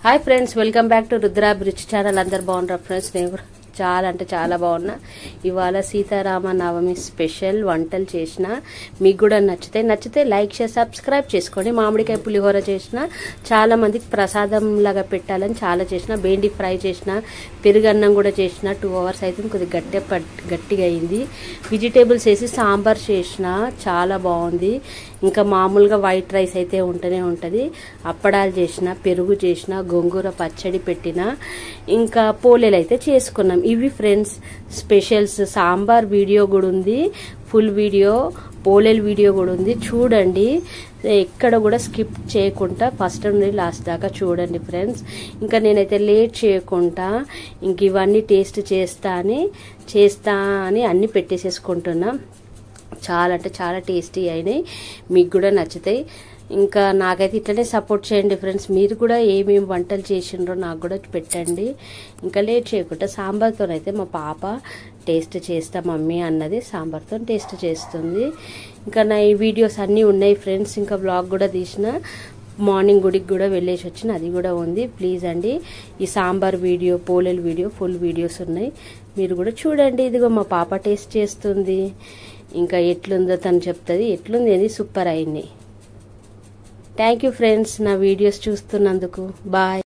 Hi friends, welcome back to Rudrabhiruchi channel. అందరు బాగున్నారు friends. నేను కూడా చాలా అంటే చాలా బాగున్నా. ఇవాళ సీతారామ నవమి స్పెషల్ వంటలు చేసిన. మీకు కూడా నచ్చితే లైక్ చేసి సబ్స్క్రైబ్ చేసుకోండి. మామిడికాయ పులిహోర చేసిన, చాలా మందికి ప్రసాదం లాగా పెట్టాలని చాలా చేసిన. బెండి ఫ్రై చేసిన, పెరుగన్నం కూడా చేసిన. 2 hours అయితే కొద్దిగా గట్టిగా అయింది. వెజిటేబుల్స్ వేసి సాంబార్ చేసిన, చాలా బాగుంది. ఇంకా మామూలుగా వైట్ రైస్ అయితే ఉంటూనే ఉంటుంది. అప్పడాలు చేసిన, పెరుగు చేసిన, గోంగూర పచ్చడి పెట్టిన, ఇంకా పోలేలు అయితే చేసుకున్నాం. ఇవి ఫ్రెండ్స్ స్పెషల్స్. సాంబార్ వీడియో కూడా ఉంది, ఫుల్ వీడియో. పోలేలు వీడియో కూడా ఉంది, చూడండి. ఎక్కడ కూడా స్కిప్ చేయకుండా ఫస్ట్ నుండి లాస్ట్ దాకా చూడండి ఫ్రెండ్స్. ఇంకా నేనైతే లేట్ చేయకుండా ఇంక ఇవన్నీ టేస్ట్ చేస్తా అని అన్ని పెట్టేసేసుకుంటున్నా. చాలా అంటే చాలా టేస్టీ అయినాయి, మీకు కూడా నచ్చుతాయి. ఇంకా నాకైతే ఇట్లనే సపోర్ట్ చేయండి ఫ్రెండ్స్. మీరు కూడా ఏమేమి వంటలు చేసిండ్రో నాకు కూడా పెట్టండి. ఇంకా లేట్ చేయకుండా సాంబార్తోనైతే మా పాప టేస్ట్ చేస్తా మమ్మీ అన్నది, సాంబార్తో టేస్ట్ చేస్తుంది. ఇంకా నా ఈ వీడియోస్ అన్నీ ఉన్నాయి ఫ్రెండ్స్. ఇంకా బ్లాగ్ కూడా తీసిన, మార్నింగ్ గుడికి కూడా వెళ్ళేసి వచ్చిన, అది కూడా ఉంది. ప్లీజ్ అండి, ఈ సాంబార్ వీడియో, పోలేలు వీడియో, ఫుల్ వీడియోస్ ఉన్నాయి, మీరు కూడా చూడండి. ఇదిగో మా పాప టేస్ట్ చేస్తుంది. ఇంకా ఎట్లుందో తను చెప్తుంది. ఎట్లుంది అది సూపర్ అయింది. థ్యాంక్ యూ ఫ్రెండ్స్, నా వీడియోస్ చూస్తున్నందుకు. బాయ్.